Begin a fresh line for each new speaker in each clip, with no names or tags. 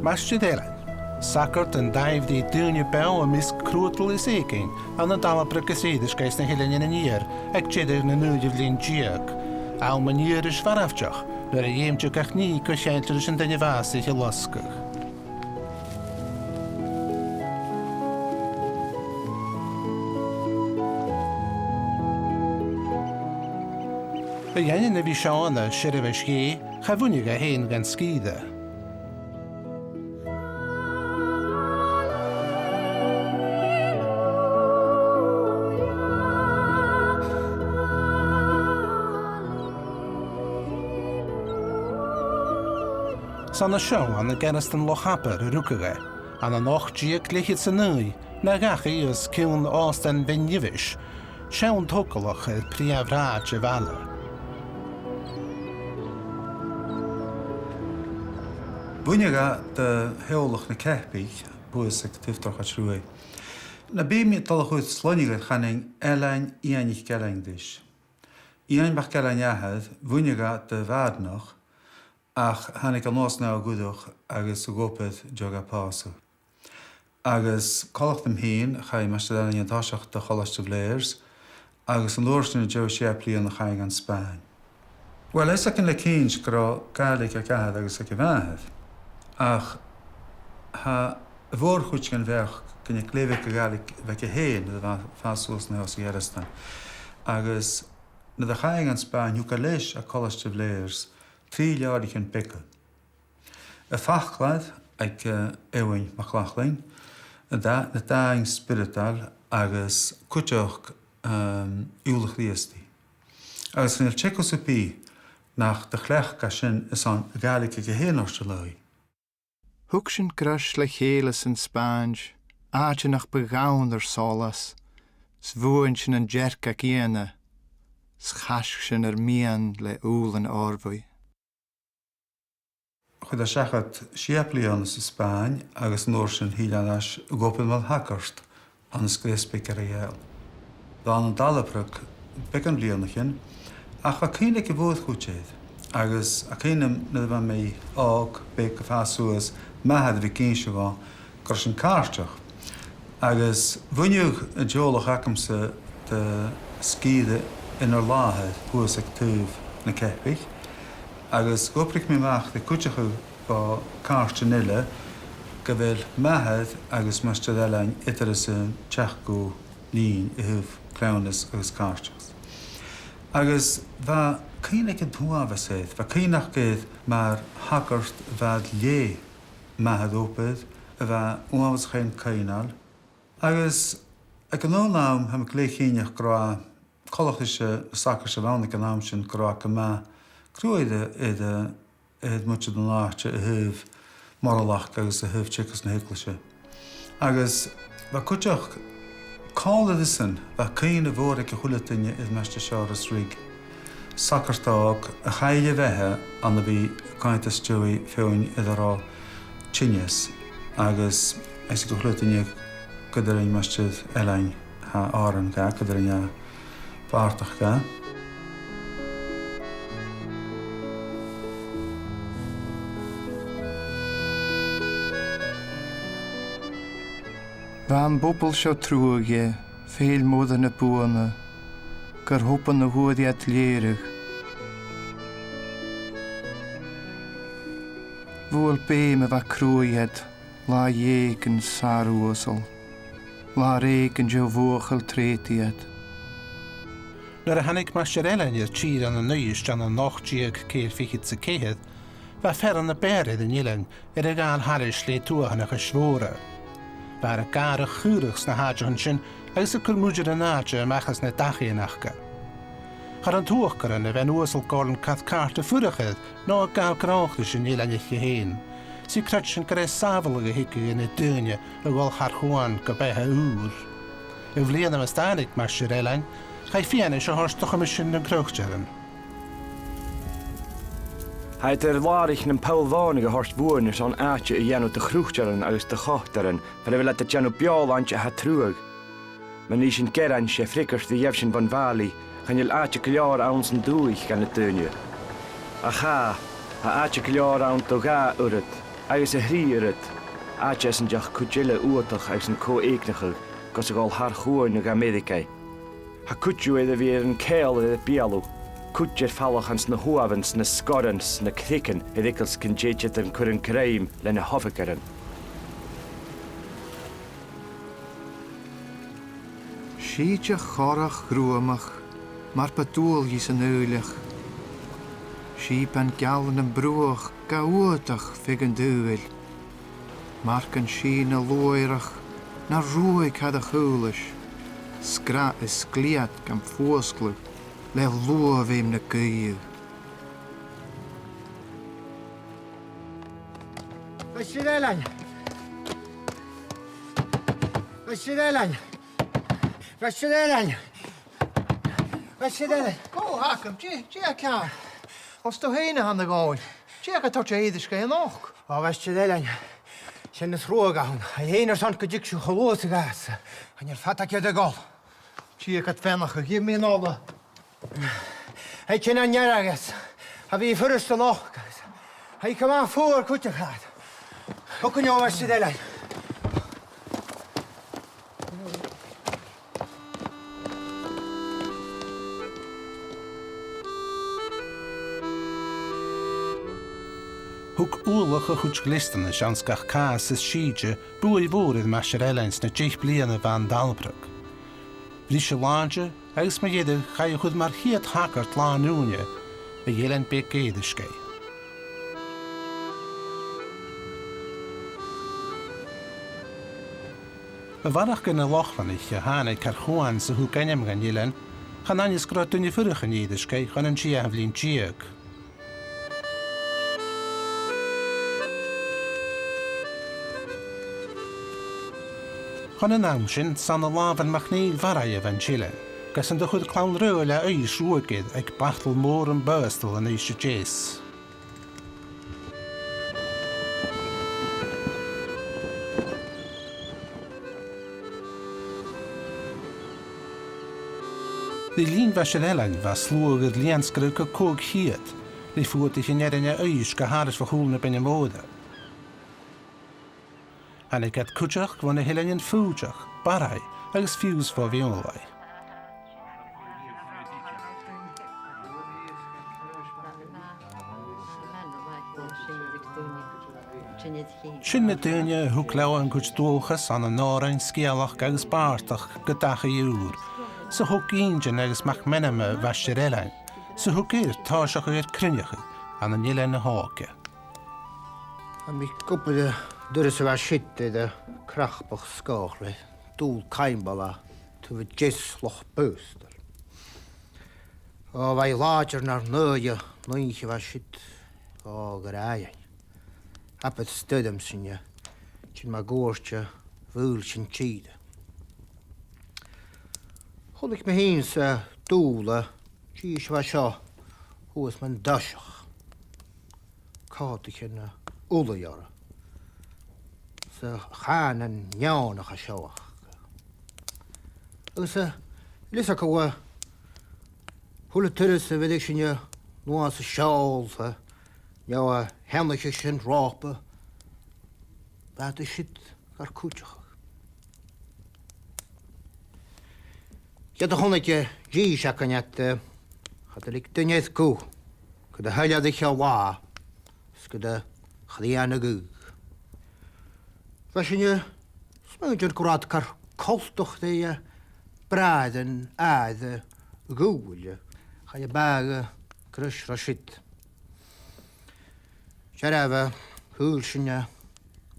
Maighstir Ailean, seachd an daimhdí dúine bew a mis crútal is éigin an na Dalabrog is Eirisgeigh na Héilean in níor ag tiidir na núidir líon deug. Á man níor is farafteach, nuair a dhéimteach ach ní go cheantar is an duine bhasa i loscach. Ba dhéanann na bhí seánna siar a bheith scé, cha bhuineas a héin gan scíide. Sanna seo an na Ghearasdan lochapar a rugadh, an an 8 léchiad sa nui, na gachaí os ciún ástan bhuineas, seán tócalach a príomhráid a bhela.
Bhuineas de heolach na ceithbích, buas ag tíftoch a trúi. Na bíimi talachúid slónigad chaning Allan Ianich Ghearasdan. Ian bach Ghearasdan bhuineas de bhadnach, ach hanig an nás ná gúdach agus ugópad jog a pása. Agus colachtam hín chai Maighstir Ailean Dòmhnallach de College de Blairs, agus an lórsna Joe Shepley na chaig an Spáin. Well, is ac yn le cíns gro Gàidhlig a chiad agus ac i bheithad, ach ha bhór chuid gan bheach gynne gléibh a Gàidhlig bheith a héin na fásús na hos Ghearasdan. Agus na da chaig an Spáin húca leis a College de Blairs, 3 leardig an bicle. A fachlad ag Ewain MacLachlan, na daing spiritual agus cúteach iúlach líastí. Agus fan il Czechoslovaquia nach de chleachcha sin is an Gàidhlig a héanaiste lei.
Thug sin gras le chéile san Spáinj, áte nach begáin solas, svúin sin an djerca chéana, schasc sin mian le úl an árbhai.
Chud a seachad Shepley an sa Spáin agus nóir sin híleanais ugópin mal hacart an scréaspa Ailean. Dá an Dalabrog bec an blianachin, ach a cínig I bhód chútéad, agus a cínim na bha mé ág bec a fásúas mahad bhí cínsio gá gur sin cárteach. Agus bhuineag a deolach acamsa de scíide inar láthaid buas ag túh na ceithbích, agus gopric mé meach de cúteachu ba cárte nile go bhfuil mahad agus Maighstir Ailean itar is an teachgó lín I thuh clownas agus cárteachs. Agus bha cínig an thuamha séid, bha cínach géad mar hacart bhad lé mahadópid, a bheith uamhas chéin cainál. Agus ag an nónám ha gléichéineach gra colachise sacr se bhánach an nám sin gra go má cruide iad muid don láte a thuh marlach agus a thuh chicas na héclaise. Agus bheith cuiteach cála san bheith céine bhór ag a chuiletaine iad Maighstir Ailean Sacrtág a chaile bheitthe anna bhí caiinte stúí féin idirrá tinias agus is go chuiletaine godarín Maighstir Ailean ha áran ga godarín bhartach ga.
Bhean bobal seo trúige, féil móda na búna, gur hopan na húdiad léirich. Bhúil béim a bheith crúiad, lá dhégan sarúasal, lá régan jo bhuachal trétiad.
Nuair a hanig Maighstir Ailean ar tír an nuist an an nachtíag céir fichid sa céad, bheith fer an na bérid in Ailean ar a gáil haris le tuachanach a svóra. Bheith a gar a chúrachs na háidean sin agus a culmúidir an áide amachchas na dachaíonachcha. Char an tuachcaran a bheith uasal gálan cathcart a furachad ná a gáil gráchlis in Ailean ich héin. Sí creit sin go raibh sábhail a hiice in na duine a bhfuil charchuáin go bethe úr. I bhbliana a stánig Maighstir Ailean, chaid fianna se háirstocha sin na cruachtaran.
Heid lárich na pálvánig a háist bhuineas an áite a dhéanú de chruachtaran agus de chachtaran, fel bhfuil a dhéanú beálaint a trúag. Man ní sin geran sé fricars de dhéobh sin ban bhálaí, chanil áite go leor ann san dúich gan na duine. A cha, a áite go leor ann do gá urat, agus a hrí urat, áite san deach cúdile uatach agus an có-éicneachach, gos a gáil thar chuain na Gàidhlig. Ha cúdú a bhí an céal a bealú, cúdéir fallachans na huavans, na scorans, na cricin, idicals cyn déidead an cuirin creim le na hofacaran.
Síide chorach grúamach, mar padúil hí san úlach. Sí pan gealan an brúach gaúatach fig an dúil. Marcan sí na lóirach, na rúig had a chúlis. Scra is sgliad gan fósclú, le luamh éim na gúiú.
Maighstir Ailean! Maighstir Ailean! Maighstir Ailean! Maighstir Ailean!
Ó, hacam, tí a cear. Os do héine han na gáil, tí a tá Eirisgeigh nach.
Ó, Maighstir Ailean, sin na rugadh a dhéanaar san go dtí siú cholósa gas, an ar fata ciad a gáil.
Tí a fennach a ghi mé nála.
Hij sin an nearagas, a bhí furas do nach. Hij come á fór cúteachad. Thucann ó Maighstir Ailean.
Thug úlach a chuid glistan is ans gach cas is siide bua bhór in Maighstir Ailean na 10 bliana van Dalabrog. Bhí se láide agus ma dhéidir chaid chud mar chiad hacart lánúne a dhéilean be Eirisgeigh. A bharach gan na lochlanich a hána carchuáin sa thu gainem gan Ailean, chan anis grad duine furach an Eirisgeigh chan an tíamhlín deug. Chan an am sin san na lábhan macníl bharaigh van Ailean, gas an do chud clán rúil a éis rugadh ag bathtal mór an böstal an éis dés. Dí lín Maighstir Ailean bheith slúgad líanscrú go cóg chiad, lí fuat ich in éireanne éis go háris fa húlna benne móda. Hanna gad cúteach gwan na Ailean fúteach, baraigh agus fiús fá bhionlaigh. Sin na duine thug le an chuid dh'alchas an an árainn scialach agus bártach go dacha úr, sa thug íondean agus macmenama Maighstir Ailean, sa thug táiseach ar chruinnich an Ailean na háce.
A mi cúpla Dúras a bheith sitte de crachbach scáchla, dúl caimbala, tu bheith gisloch bústar. O bheith láidir nar nöide, nuinche bheith sitt o gur aigein. Apad studam sinne, sin ma górte, bhúl sin chiad. Cholik me hín sa dúla, síos bheith seo, húas man daseach. Cáta sin úlaíara. Sa chan an neánach a seoach. Agus lisa go hula turas a bheidir sinne nuas a seáil sa neo a hemlaiche sin rápa bheit a siad ar cúteach. Cead a chonaige dí seacaneat chat a lig duinead cú go a heilead a cheá go a chríana gúg. Bheit sinne smúidir gorad car coltoch é bradan aide gúile cha a baga grus ra siad. Se raibh húil sinne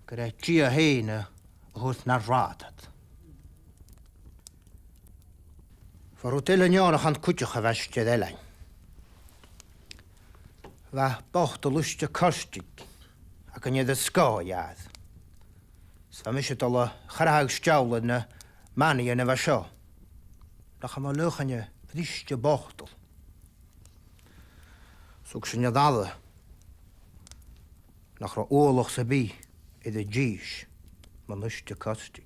go raibh tí a héine a thuirt na rátad. Far hotel neánach an cúteach a bheiste Ailean. Bheit bocht a luiste costig ac an iad a scáiad. Sa mis it alla charaag stjaulen na mani en wa seo. Da gaan we luchanje vriesje bochtel. Zoek ze niet alle. Nach een oorlog se bi in de jees, maar lusje kastig.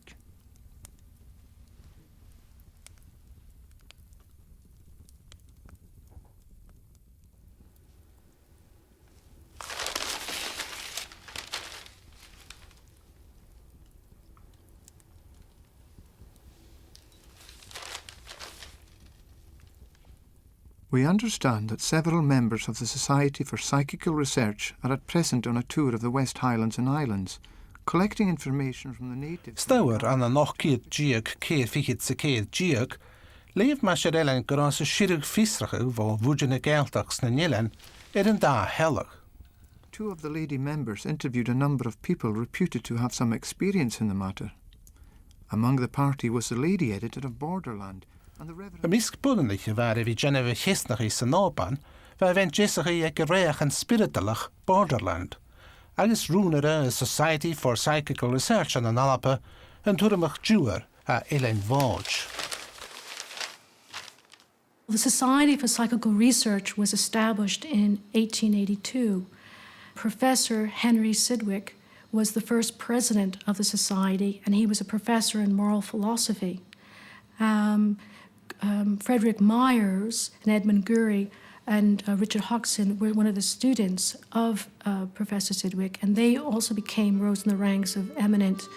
We understand that several members of the Society for Psychical Research are at present on a tour of the West Highlands and Islands, collecting information from the natives.
Stauer an a noch kiad diag céad fichid sa céad diag, leif Maighstir Ailean gras a sirig fisracha vo vúdjana gealtachs na Ailean an da hellag.
Two of the lady members interviewed a number of people reputed to have some experience in the matter. Among the party was the lady editor of Borderland, and the Reverend...
A misk bunnenliche waren vi Geneva chesnach is an Alban, waar went jessige eke reach en spiritalach Borderland. Agus rúnere a Society for Psychical Research an Alappe en turmach juer a Ailean Dòmhnallach.
The Society for Psychical Research was established in 1882. Professor Henry Sidgwick was the first president of the society, and he was a professor in moral philosophy. Frederick Myers and Edmund Gurry and Richard Hodgson were one of the students of Professor Sidgwick, and they also rose in the ranks of eminent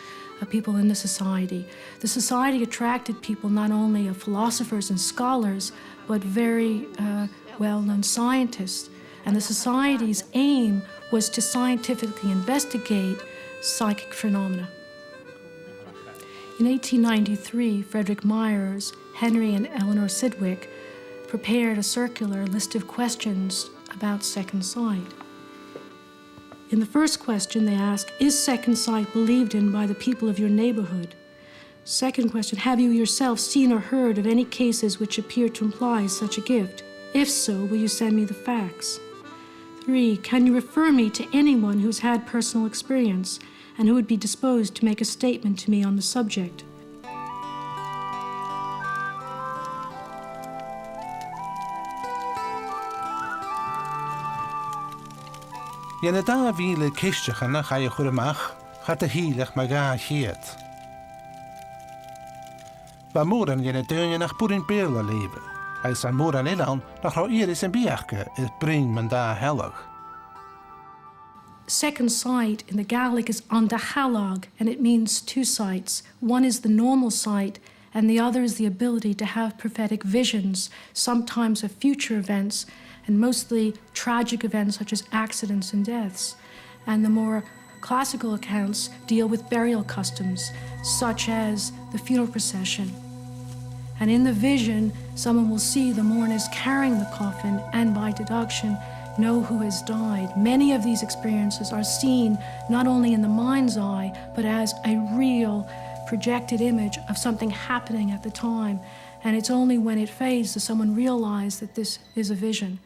people in the society. The society attracted people not only of philosophers and scholars, but very well-known scientists. And the society's aim was to scientifically investigate psychic phenomena. In 1893, Frederick Myers, Henry and Eleanor Sidgwick prepared a circular list of questions about second sight. In the first question, they ask, is second sight believed in by the people of your neighborhood? Second question, have you yourself seen or heard of any cases which appear to imply such a gift? If so, will you send me the facts? 3, can you refer me to anyone who's had personal experience and who would be disposed to make a statement to me on the subject?
Jenne da wiele kistjach na ga je chruinnich gaat a hílech ma ga chiad. Ba moeren jenne deunje nach boerin beerle leven. Hij zijn moer en Ailean nach haar Iris en Biachke, het brengt men daar hellig.
Second sight in the Gàidhlig is dh'fhàg, and it means two sights. One is the normal sight, and the other is the ability to have prophetic visions, sometimes of future events, and mostly tragic events such as accidents and deaths. And the more classical accounts deal with burial customs, such as the funeral procession. And in the vision, someone will see the mourners carrying the coffin and, by deduction, know who has died. Many of these experiences are seen not only in the mind's eye, but as a real projected image of something happening at the time. And it's only when it fades does someone realize that this is a vision.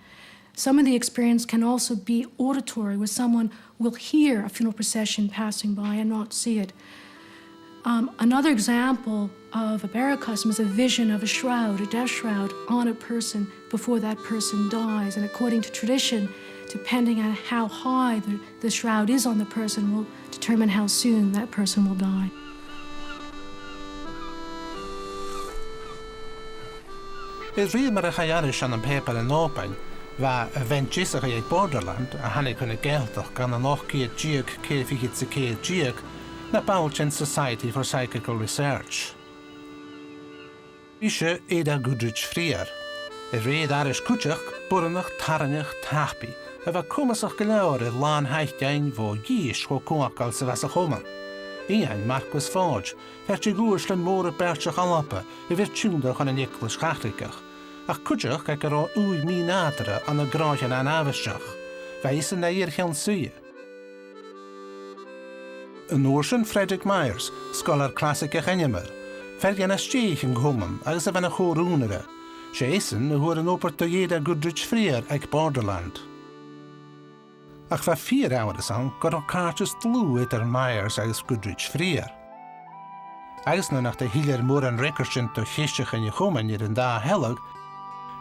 Some of the experience can also be auditory, where someone will hear a funeral procession passing by and not see it. Another example of a burial custom is a vision of a shroud, a death shroud, on a person before that person dies. And according to tradition, depending on how high the shroud is on the person will determine how soon that person will die.
Is riad mar a chaiarish an paper in Norpain, va a ventisach ag Borderland, a hannig kunna Gàidhlig gan an ochciad dhiug céfichid sa céad dhiug, na Belgian Society for Psychical Research. Ishe éda gudrich friar. I riad arish cúteach, buranach, tarannach, tahpi, a va cumasach galaur i lán haithdein vo yísh go cuacal sa vas a choman. Ian Marcus Forge, verti gúrslan mór a bertach alapa, I virtúndach an Nicholas Gàidhligach. Ach cúteach ag ar úi mí nádra an a gráian an avisteach, veis an eir chean suie. An Ocean Frederick Myers, scholar classic a chennemer, fergan a steich in Ghuman, agus a van a chórúnere. Séisen a huar an opert a Goodrich friar ag Borderland. Ach va 4 hours an, got a cartus tlú etter Myers agus Goodrich friar. Agus na nach de hiler mór an rekersin to chisteach in Ghuman in da hellig,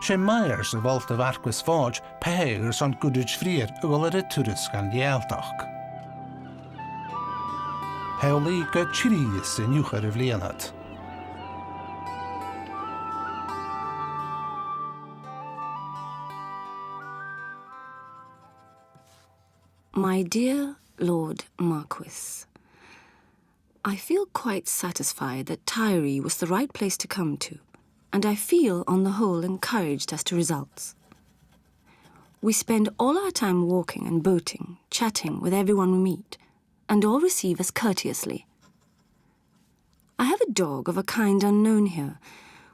sé Myers a volt a Marcus Forge pegers an Goodrich friar a golar a turis gan diealtach. Heoli go chiriis in Mgr Ailean.
My dear Lord Marquis, I feel quite satisfied that Tiree was the right place to come to, and I feel, on the whole, encouraged as to results. We spend all our time walking and boating, chatting with everyone we meet, and all receive us courteously. I have a dog of a kind unknown here,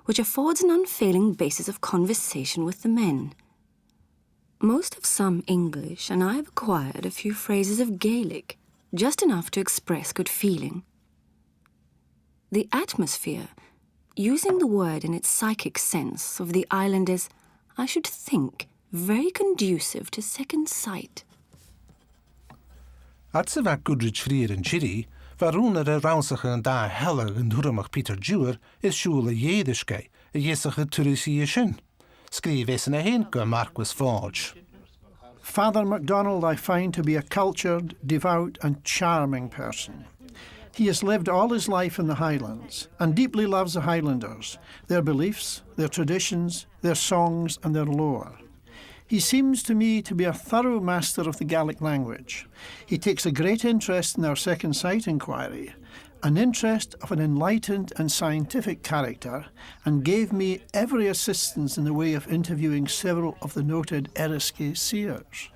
which affords an unfailing basis of conversation with the men. Most have some English, and I have acquired a few phrases of Gaelic, just enough to express good feeling. The atmosphere, using the word in its psychic sense, of the island is, I should think, very conducive to second sight.
At se va Goodrich friar in Chiri, varúnar a raunsach an da hellig an thuramach Peter Dewar is siúla Eirisgeigh, a jesach a turisi sin. Skrif is in a henke Marcus Forge.
Father MacDonald I find to be a cultured, devout and charming person. He has lived all his life in the Highlands and deeply loves the Highlanders, their beliefs, their traditions, their songs and their lore. He seems to me to be a thorough master of the Gaelic language. He takes a great interest in our second sight inquiry, an interest of an enlightened and scientific character, and gave me every assistance in the way of interviewing several of the noted Eriskay seers.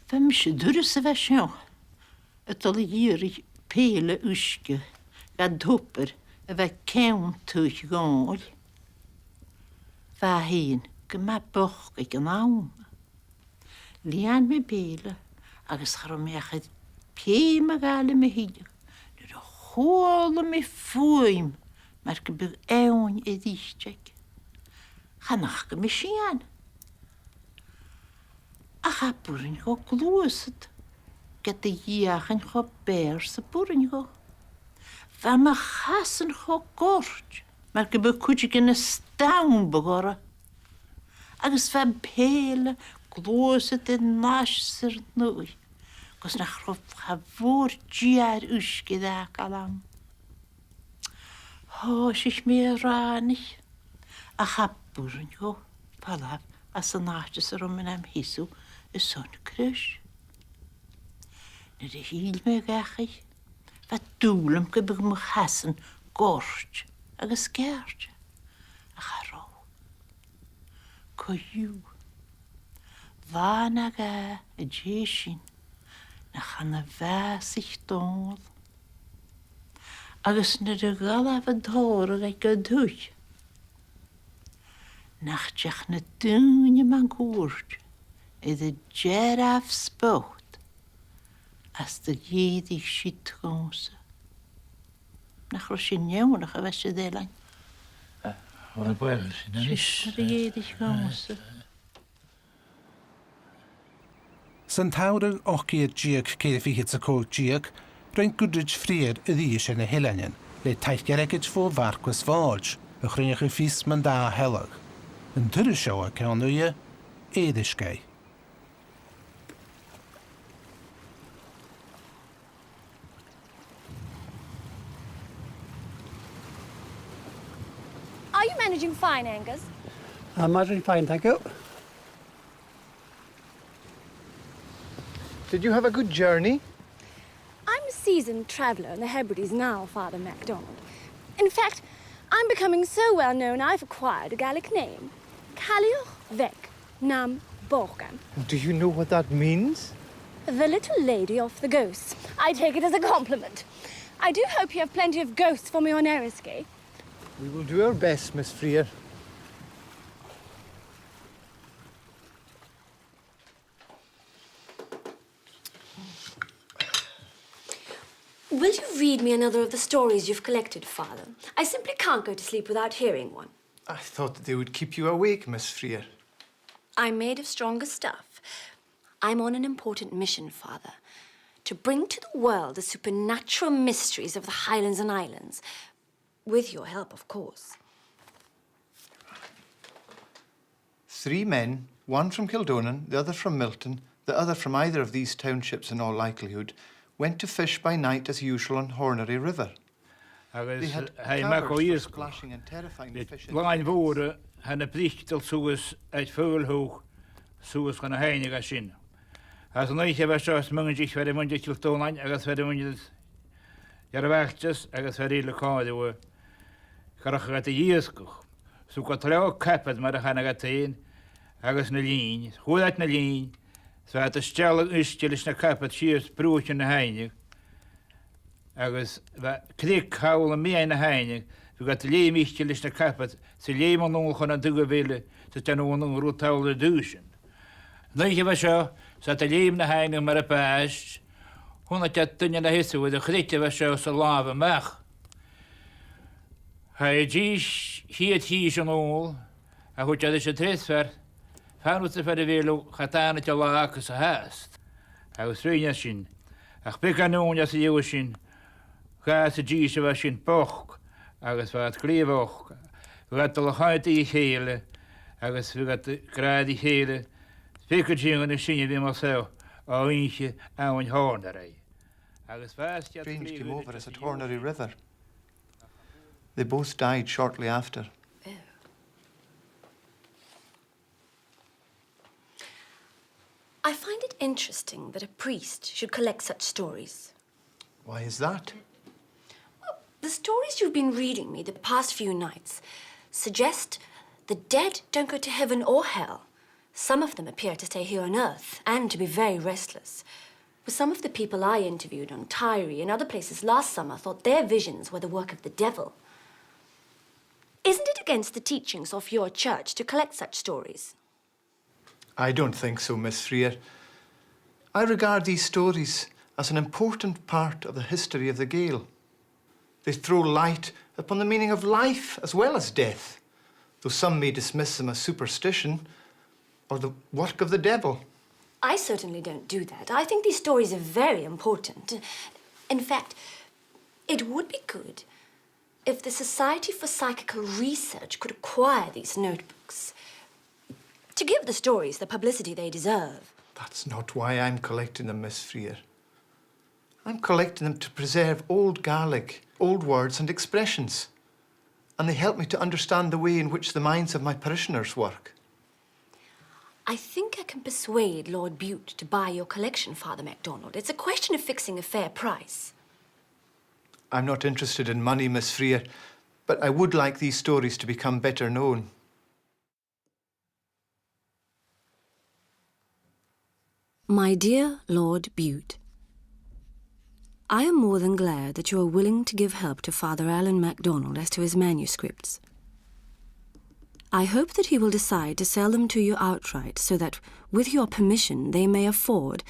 Fem shidurus a vesio, et al yiri pele uske, gad hopper a ve keun tuch gol. Va heen, gema boch ik an aum. Lian me pele, agus charomechid pie magale me hidig. De hole me foim, maar ke bug eon edischek. Ganach me shian. Ach burin go gloeset. Get de jagen go Blairs burin go. Van me gassen go kort, maar ke bug kutjik in a staun begorre. Agus van pele gloeset in nasser nooi. Gos na chrof chavoor chiad uske da Allan. Ho, sich mir ranig. A chaburin go, palav, as a nachtes in am hisu, a son crush. Na de hiel me gachig, wat doelem ke beg me gassen, gorst, agus Ghearasdan. A charo. Ko you. Vanaga a jeshin. Na chana seachd. Agus na de gala van Thar ag go dúch. nach teach na dúine man gúrt, is a geraf spót, as de Ghearasdan siad gása. Nach ro sin newnach a bheith siad Ailean.
Wel, Blairs, sy'n ynys.
Ghearasdan gása.
Sy'n tawr och i'r diag ceir fichyd sy'n cwrt diag, rhaid gwdryd ffrier y ddys yn y Ailean, le taith geregyd fo farcwas fawj, y chruinnich y ffys man da helag. Yn dyr y sio ac awn nhw Eirisgeigh.
Are you managing fine, Angus?
I'm managing fine, thank you.
Did you have a good journey?
I'm a seasoned traveller in the Hebrides now, Father MacDonald. In fact, I'm becoming so well known I've acquired a Gaelic name. Callioch Vec Nam Borgan.
Do you know what that means?
The little lady of the ghosts. I take it as a compliment. I do hope you have plenty of ghosts for me on Eriskay.
We will do our best, Miss Freer.
Will you read me another of the stories you've collected, Father? I simply can't go to sleep without hearing one.
I thought that they would keep you awake, Miss Freer.
I'm made of stronger stuff. I'm on an important mission, Father, to bring to the world the supernatural mysteries of the Highlands and Islands. With your help, of course.
3 men, one from Kildonan, the other from Milton, the other from either of these townships in all likelihood, went to fish by night as usual on Hornery River. They had covers for splashing and terrifying the fish.
Láin bhóra hana bríchtal suas eit fúlhúch suas gan a heinig a sin. As an eiche bheith seos mungandich fer mundig Kildonan agus fer mundig dh'fhàg agus fer le cáidewa. Carach at a Eirisgeigh. So got leo capad mar a chana gatain agus na lín. Hwyd na lín. So at a stela ustilis na capad sias brúch na heinig. Agus clic hawl a mia na heinig. So got leim istilis na capad. Se leim an ongl chana duga vele. So ten on ongl rútawl a dúsin. Neiche bheith seo. So at a leim na heinig mar a past. Hwna tat dynia na hisu with a chrite bheith seo sa lava mach. Hij is hier an all, a goed is a tresfer, fan ut fer velo khatane te laak sa hast. Hij was rein sin. Ach pekanon ja se yosin. Ga se gis was sin poch, agus wat klevoch. Wat de gaite hele, agus wat gradi hele. Pekajing en sin je myself, o inche aan Hornery. Agus fast ja
Strange came over us at Hornery River. They both died shortly after.
Oh. I find it interesting that a priest should collect such stories.
Why is that?
Well, the stories you've been reading me the past few nights suggest the dead don't go to heaven or hell. Some of them appear to stay here on earth and to be very restless. But some of the people I interviewed on Thar and other places last summer thought their visions were the work of the devil. Isn't it against the teachings of your church to collect such stories?
I don't think so, Miss Freer. I regard these stories as an important part of the history of the Gael. They throw light upon the meaning of life as well as death, though some may dismiss them as superstition or the work of the devil.
I certainly don't do that. I think these stories are very important. In fact, it would be good if the Society for Psychical Research could acquire these notebooks to give the stories the publicity they deserve.
That's not why I'm collecting them, Miss Freer. I'm collecting them to preserve old Gàidhlig, old words and expressions. And they help me to understand the way in which the minds of my parishioners work.
I think I can persuade Lord Bute to buy your collection, Father MacDonald. It's a question of fixing a fair price.
I'm not interested in money, Miss Freer, but I would like these stories to become better known.
My dear Lord Bute, I am more than glad that you are willing to give help to Father Allan MacDonald as to his manuscripts. I hope that he will decide to sell them to you outright so that, with your permission, they may afford,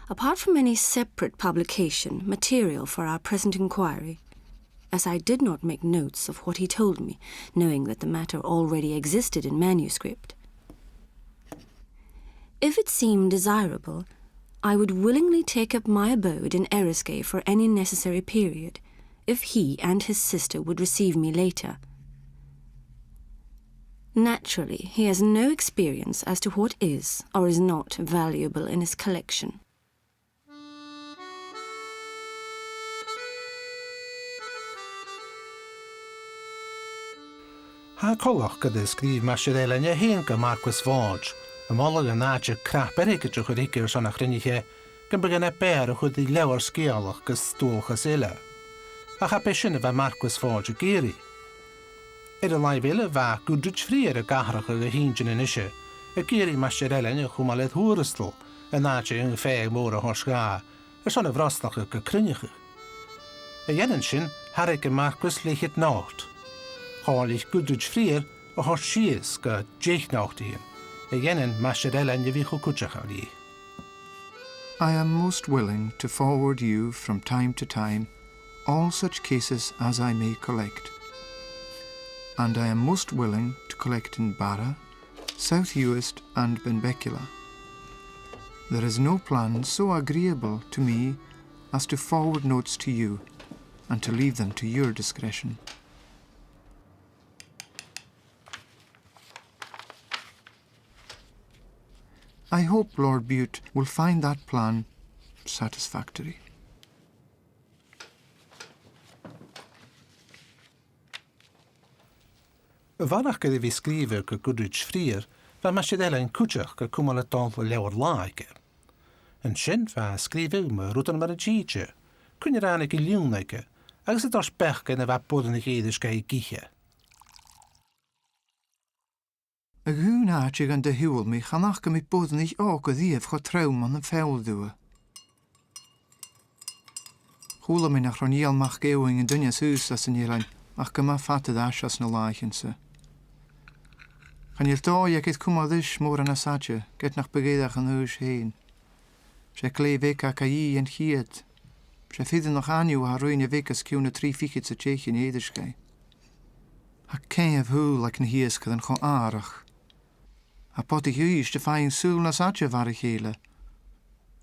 apart from any separate publication, material for our present inquiry, as I did not make notes of what he told me, knowing that the matter already existed in manuscript. If it seemed desirable, I would willingly take up my abode in Eirisgeigh for any necessary period, if he and his sister would receive me later. Naturally, he has no experience as to what is or is not valuable in his collection.
Ha colach go scríb Maighstir Ailean héan go Marquis Fád, mála an náide crap erice chu riceir san chruinnich gan began bear a chud í leabhar scéalach gus dh'alchas eile. A cha pe sinna bheith Marquis Fád a géirí. A laibh eile bheith gúdrid fríar a gahracha go híndin in isise, a géirí Maighstir Ailean a chumálaid thuarastal a náide an féag mór a thuarscá, san a bhrastacha go chruinniche. A dhéanann sin harig a Marquis léichid nácht. Chálaigh gúdrid fríar a thuair síos go déich náchtaíon, a dhéanann Maighstir Ailean a bhí chu cúteach a lí.
I am most willing to forward you from time to time all such cases as I may collect. And I am most willing to collect in Barra, South Uist and Benbecula. There is no plan so agreeable to me as to forward notes to you and to leave them to your discretion. I hope Lord Bute will find that plan satisfactory.
Bhanach go bhí scríomh go gúdrid fríar, bheith Maighstir Ailean cúteach go cumala dal leabhar láige. An sin bheith scríomh me rudan mar a ddíide, cúine rána go liúnaige, agus a dars bechca na bheith bhuineas Eirisgeigh gíthe.
A gún áte gan de hiúil mi chanach go mi bhuineas á go dtíobh chu traum an féil dua. Chúla mi nach roníalmach géuing an duine sús as an Ailean, ach go má fatad as na láichansa. Chan il dá ag it cumadis mór an asaide, get nach begéadach an ús héin. Se clé vic a caí an chiad. Se fidan nach aniu a roiine vic as ciúna 3 fichid sa téich in Eirisgeigh. Ha céimh húl ag na hiascad an chon árach. A poti húis de fáin súl na saide var a chéile.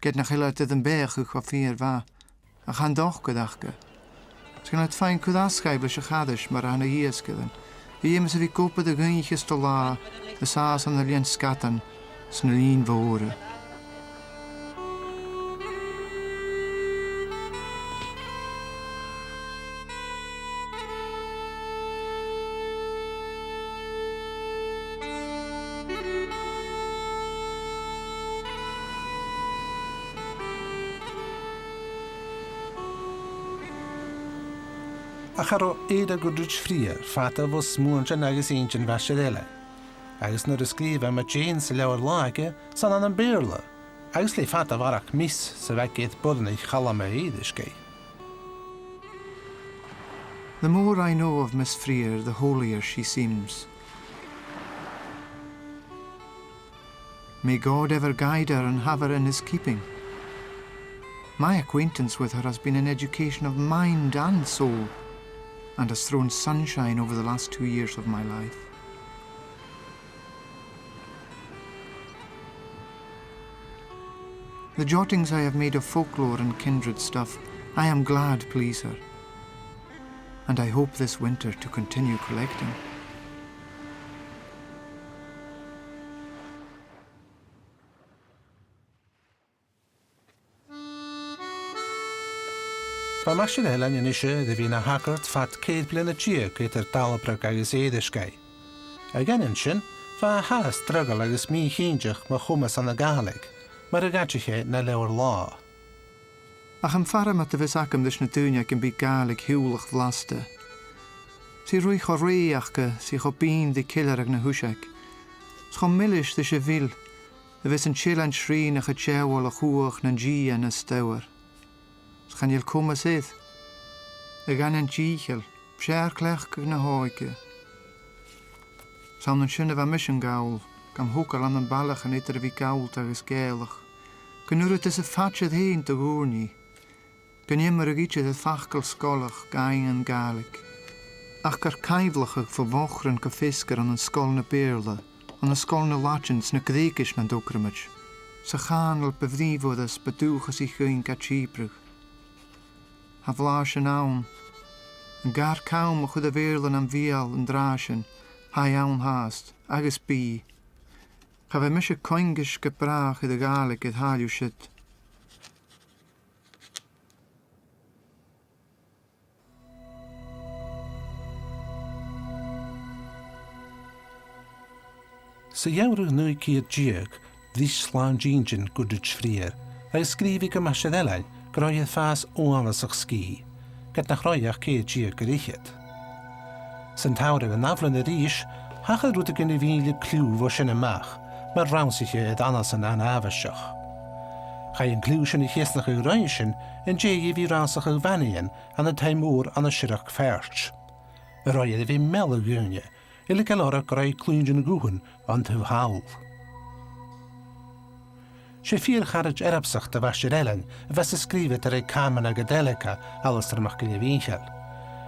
Get nach heile tyd an bech uch a fír va, a chan doch godachge. Sgan het fáin cud ascaibla se chadis mar an a hiascadan. Iémas a bhí copa de gúnichas do lá, a sás an a líon scatan, sna líon bhóra.
A charó éad a gúdrid fríar, fata bhs múnte agus intin Maighstir Ailean. Agus nuair a scríomh me Jane sa leabhar láige san an béarla, agus le fata bharach mis sa bheith géad bhuineas chalama Eirisgeigh.
The more I know of Miss Freer, the holier she seems. May God ever guide her and have her in his keeping. My acquaintance with her has been an education of mind and soul, and has thrown sunshine over the last 2 years of my life. The jottings I have made of folklore and kindred stuff, I am glad please her, and I hope this winter to continue collecting.
Ba Maighstir Ailean in isise de bhí na hagart fat céad bliana dia chutar Dalabrog agus Eirisgeigh. A gceann sin, fa has drugal agus mí chindeach ma chumas an na Gàidhlig, mar a gaiitiche na leabhar lá.
Ach am faram at a vis acam dis na dúine can be Gàidhlig hiúlach vlasta. Si rui cho réachcha si cho bín di killar ag na húsag. Scho millish de se vil, a vis an chill an shrín ach a tjewal a chuach na dí an a stauer. Schan jil cuma sydd. A gan an díchel, psær clech na hóige. Sa'n yn sy'n efo mission gawl, gam hwcal an yn balach yn edrych fi gawl agus Gàidhlig. Gynwrwyd ys y ffatsydd hyn dy gwrni. Gynnymer ag eich y ffachgal sgolach gain yn Gàidhlig. Ach gar caiflach ag fawochr yn gyffisgar an yn sgol na beirla, an y sgol na lachins na gddeigis na'n dwgramage. Sa chanel befrifwyddas bedwchas I chwyn gatsibrwg. Ha flas yn awn. Yn gar cawn o chwyd y feirlan am fial yn drasyn, ha iawn hast, agus bi. Cha fe mysio coingys gybrach iddo Gàidhlig idd haliw sydd.
Sa iawr nwy ciad diog, ddys slan gingin gwdwyd ffrier, a ysgrifi gymasedd Allan, groedd ffas o alas o'ch sgi, gyd na chroiach ciad diog gyrichyd. Sy'n tawr ag yn aflan yr ish, hachad rwyd ag yn I fi'n clw fo sy'n ymach, mae'r rawn sy'n lle anas yn anafasioch. Chai yn clw sy'n I chiesnach ag roesyn, yn jegi fi rasach ag fanian an y taimwr an y syrach fferch. Yr oedd fi mel ag gynnu, Ile gael o'r greu clwyn yn gwhyn ond hyw hawl. Se ffyr charage erapsach dy Mgr Ailean, fes ysgrifet ar ei caman ag adelica alastar mach gynnu fiinchel.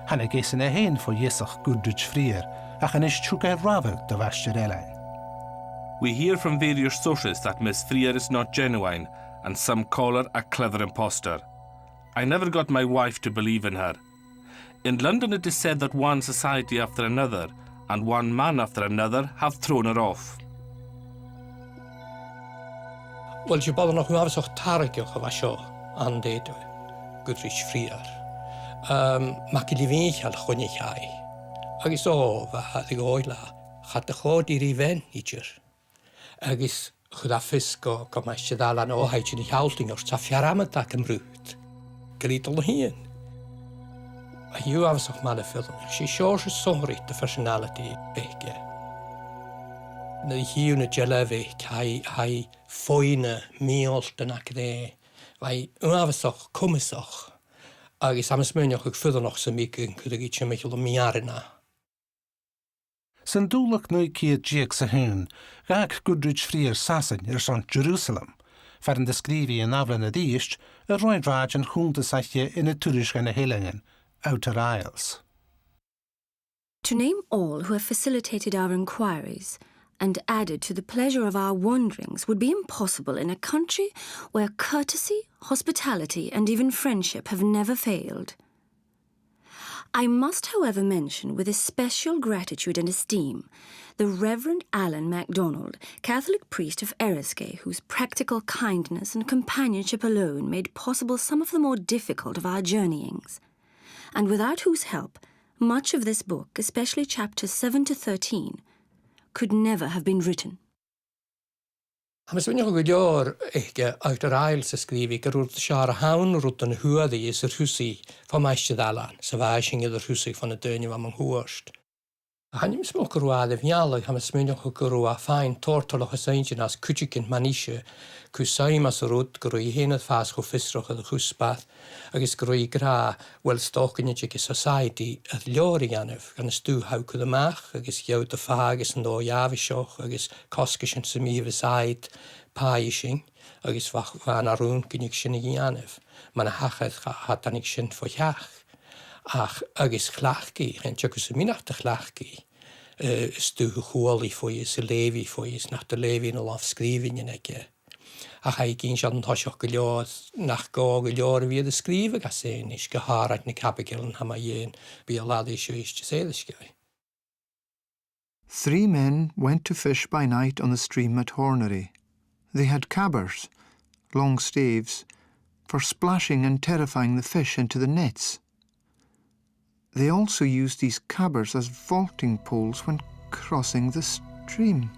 Hanna geisyn e hen fo yesach gwdwyd ffrier, ach yn eich trwgair rafag dy Mgr Ailean.
We hear from various sources that Miss Freer is not genuine and some call her a clever imposter. I never got my wife to believe in her. In London it is said that one society after another and one man after another have thrown her off.
Wel, si bod noch hwnnw o'ch targioch o fasio an deud gwrrich ffriar. Mae gyda fi'n cael chruinnich ai. Agus o, fa ddig oela, chad y chod i'r ifen I dyr. Agus chwyd a ffisgo gomaisydd Allan o haid sy'n I hawlding o'r taffiar am y dag ymrwyd. Gyrridol o hun. A hiw afs o'ch man y ffilm, si siwr sy'n somrit y personality bege. Na hiw na jelefig, hai ffwyna, miollt yn ac dde. Fai afs o'ch cwmys o'ch. Agos am ysmynioch ag ffyddon o'ch sy'n mig yn cwdig I ti'n meichol o miar yna.
Sy'n dwlach nwy ciad diog sa hyn, gag gwdwyd ffrier sasyn son Jerusalem, fer yn dysgrifi yn aflan y ddysg, y roed raj yn hwng dy saithio yn y twrish gan y Ailean, Outer Isles.
To name all who have facilitated our inquiries and added to the pleasure of our wanderings would be impossible in a country where courtesy, hospitality, and even friendship have never failed. I must, however, mention with especial gratitude and esteem the Reverend Allan MacDonald, Catholic priest of Eriskay, whose practical kindness and companionship alone made possible some of the more difficult of our journeyings, and without whose help, much of this book, especially chapters 7 to 13, could never have been written.
Am yswynioch o gwylior eich Outer Isles ysgrifi gyrwyd siar a hawn rwyd yn hwyddi ys yr hwsi fo Maighstir Ailean, sef aising i'r hwsi fan y dyrni fan yng Nghwyrst. A hannym smwch gyrwad e fialag am yswynioch o gyrwa ffain tortoloch ys eingin as cwtsigyn manisio cwsaim as y rwyd gyrwa I hen y ffas chw ffisroch y chwsbath agos gyrwa I gra wel stoch yn ydych society y lior I anaf gan ystw hawg y mach agos iawd y ffag ys yn do iafisioch agos cosgys yn symif y said paising agos fan arwn gynnig sy'n I anaf. Mae'n hachedd hatanig sy'n fo iach. Ach, agos chlachgi, gen tiogos y minach dy chlachgi, ystw chwoli ffwys, y lefi ffwys, nach dy lefi yn o lof sgrifin yn ege. Ach ai gyn siad yn tosioch gyliodd, nach gog gyliodd fi yd ysgrif ag asen, is gyharad na cabigil yn hama yen, bi o lad eisiau eisiau Eirisgeigh.
3 men went to fish by night on the stream at Hornery. They had cabbers, long staves, for splashing and terrifying the fish into the nets. They also used these cabbers as vaulting poles when crossing the stream.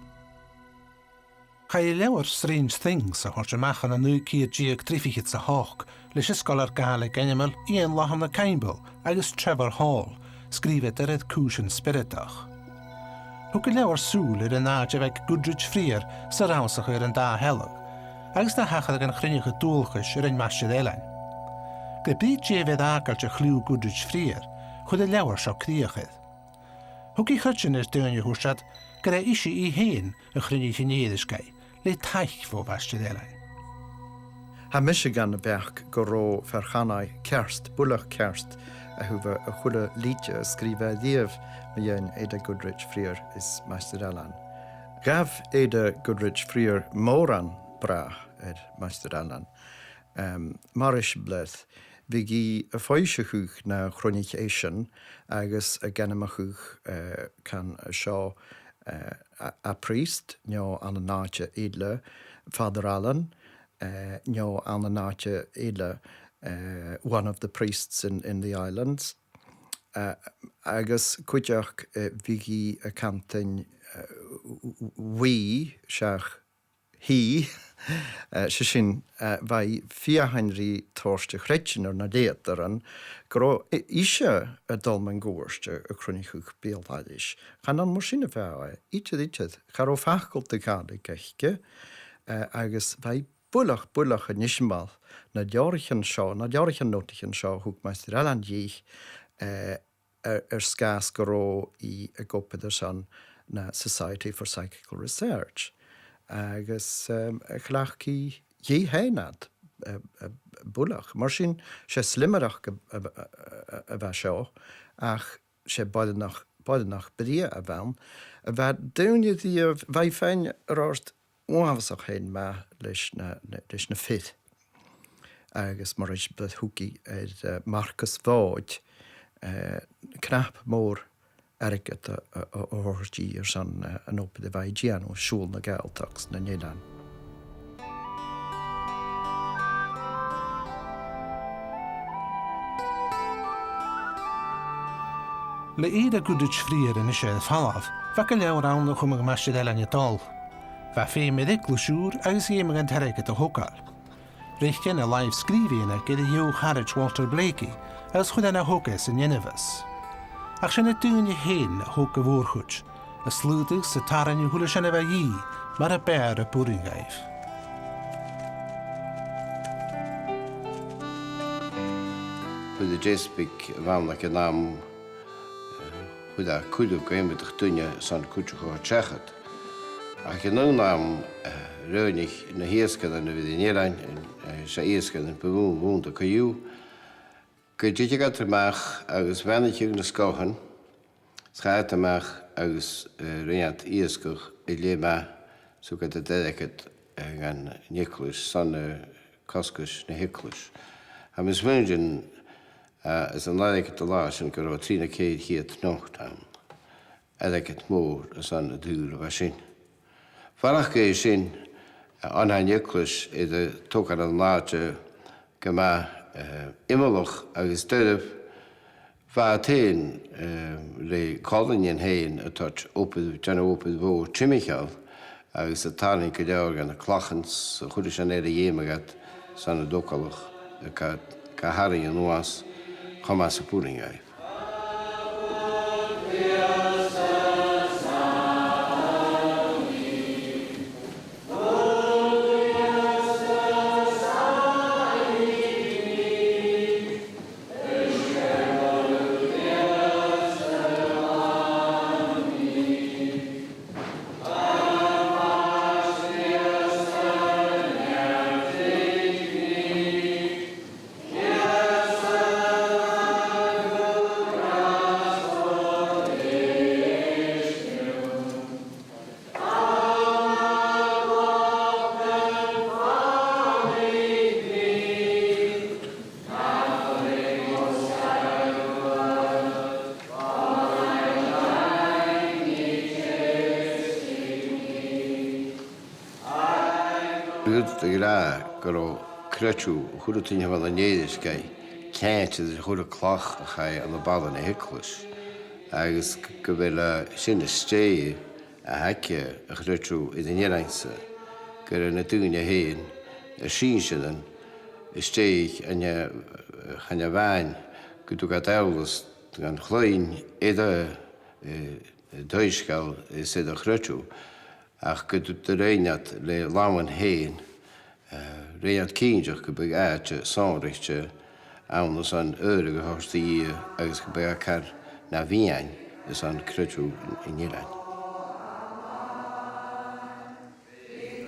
Chai lewer strange things a hwrs ymach yn y nwy ciad diog triffigyd sa hoch, leis ysgolar Gàidhlig enymol Ian Lohan y Cainbl agus Trevor Hall, sgrifet yr eith cwsiwn spiritach. Hwg y lewer sŵl yr yn adjef ag gwdryd ffrier sa rawsach yr yn da helog, agus na hachad ag yn chruinnich y dhualchas yr yn Mgr Ailean. Gyda byd jefedd agalt y chlw gwdryd ffrier, chwyd y lewer sio criachydd. Thug í chruinnich is dúine húsad go raibh isi í héin a chruinnich in Eirisgeigh le taich fó Maighstir Ailean.
Ha Michigan bech go ró ferchanai kerst, bullach kerst, a huwe a chulle liedje skrive diev me jen Ada Goodrich frier is Maighstir Ailean. Gav Ada Goodrich frier moran brach Maighstir Ailean. Marish bleth, vigi a foisechuch na chruinnich agus a genemachuch can shaw a priest, njo an a náte edle, Father Allan, njo an a náte edle, one of the priests in the islands. Agus cuideach vigi a cantain seach hí, se sin vai fiahanri torste chréitsin na déataran, gro ise a dolman górste a chruinnichuch béalthaidis. Chan an mar sinna bheá, itid, char ó fachgol de Gàidhlig geiche, agus vai bullach a nismal na deorichan notichan seo húg Maighstir Ailean díich scas goró I a gopaidir san na Society for Psychical Research. Agus chhlachcí dhé héinad bullach. Mar sin sé slimmerach a bheith seo, ach sé baidinach brí a bhean, a bheith daine dí a bheith féin rást óhafasach héin me leis na fit. Agus mar is blith húgi Marcus Váid, knap mór Eriket a orgí san an opad a bheith dían ó siúl na Gaeltachts na Nélan.
Le Ada Goodrich frier in is fallaf, fa go leabhar ann na chumag Maighstir Ailean dal. Fa féimid iclusúr agus éimig an Eriket a hocal. Richtin a live scríbíana gyda Hugh Harwich Walter Blakey as chud na hogas in Yenevas. Ach sin a dúine héin a hog a bhórchuid, a slúdig sa tarann hula sin a bheith dhí mar a bear a búringaibh.
Chud a déspig bhainach an am chud a cúdú goimidach dúine san cúteach a teachad. Ach an am roinnich na Eirisgeigh na bhí in Éireann, sa Eirisgeigh na bhún a caú, go dtí amach agus bhainiciúg na scóchan, schaid amach agus riad Eirisgeigh I léime so go a déireachad gan Nicholas san coscas na Hiclas. Ha mis bhainjin is an léireachad a lá sin go raibh trína céad chiad nóchtán, éireachad mór as an dúil a bheith sin. Farach go sin an Nicholas idir tógan an láte go imimech agus deirbh bheith le cálainn héin a tuirt deanna opad bhór Timicheall agus a tánaigh go leabhar gan na clachans a chuidir sin éad a dhéimegad san na dócalach go haraigh an nuas chumá sa búringaibh. Go creú chuútainine bhil an Eirisgeigh, ceint idir chuir a clach a cha an na balla na Hiclas, agus go bhfuil sin sté a heice a chreú I den Éireansa, gur na dúine héin a sin sin stéich chana bhain go dú go elas gan chláin éidir dóisceall is a chreú, ach go dú de réinead le láman héin, réad cínteach go big áite sáirichte annas an go háirtaí agus go big car na bhíáin is an cruú in Ireland.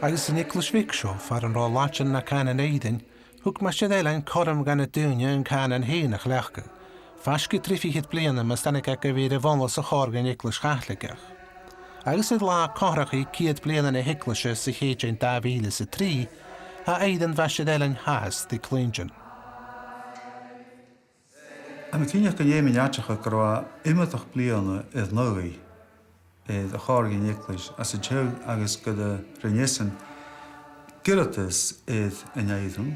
Agus yn Eglwys Vic seo, far yn rôl lachan na canan eidyn, hwg Maighstir Ailean corym gan y dŵnia yn canan hyn a'ch lechga. Fasgi triffi hyd bliana mas dan ag gyfeir y fonlos y chorgan Eglwys Ghaidhlig. Agus yd la corach i chiad bliana na Eglwys sy'n heidja'n 2003, a eidyn Maighstir Ailean has di clynjan.
Am y cynnig gan iemin iachach ag roa imatach bliana idd nwy, idd y chorgan Eglwys, as y tew agus gyda rhaenesan gyratas idd yn eidyn,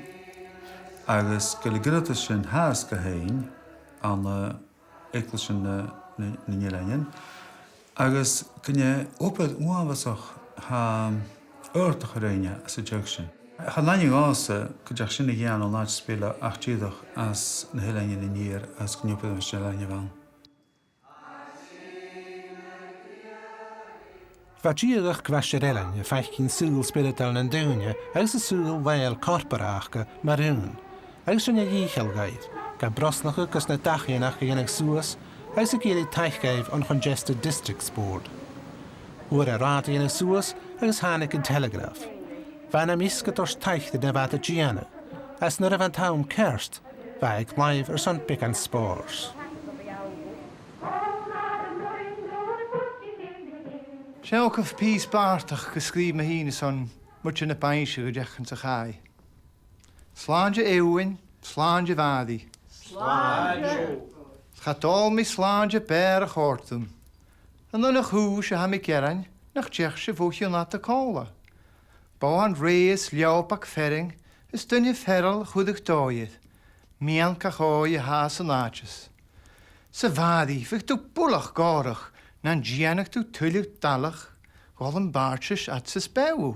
agus gyda gyratas sy'n has gyhain an Eglwys yn Ireland, agus gyda oped uafasach ha oortach rhaenia as y tew sy'n. Chalannig ása go sinna ghean ó náid spéile ach tíadach as na Ailean in níor as gniúpa Maighstir Ailean bhain.
Fadíadach Maighstir Ailean feichin súil spirital na dúine agus a súil bhail corporachga marún. Agus yn dhíchealgaid, ga brosnach agus na dachianach a dhéanag suas agus a géad teichgaibh an Congested Districts Board. Uair a rád dhéanag suas agus hánig an telegraph. Van am isgat o'r taich dy nefad y gianna, as nyr efo'n tawn kerst, faig laif son bic an spors.
Siawch of pys bartach gysgrif mae hyn son mwch yn y baisio gydech yn sychau. Slánge ewin, slánge faddi. Slánge. Chatol mi slánge ber a chortum. Yn o'n chwys a ham I gerain, nach tiech se fwch yn at y cola. Báin réas leopach ferring is dunne ferral chuideach dóiad, mian cachói a haas an áitis. Sa bhadí fich tú bulach gárach nan gianach tú tuileach dalach gáil an bártis at sa spéú.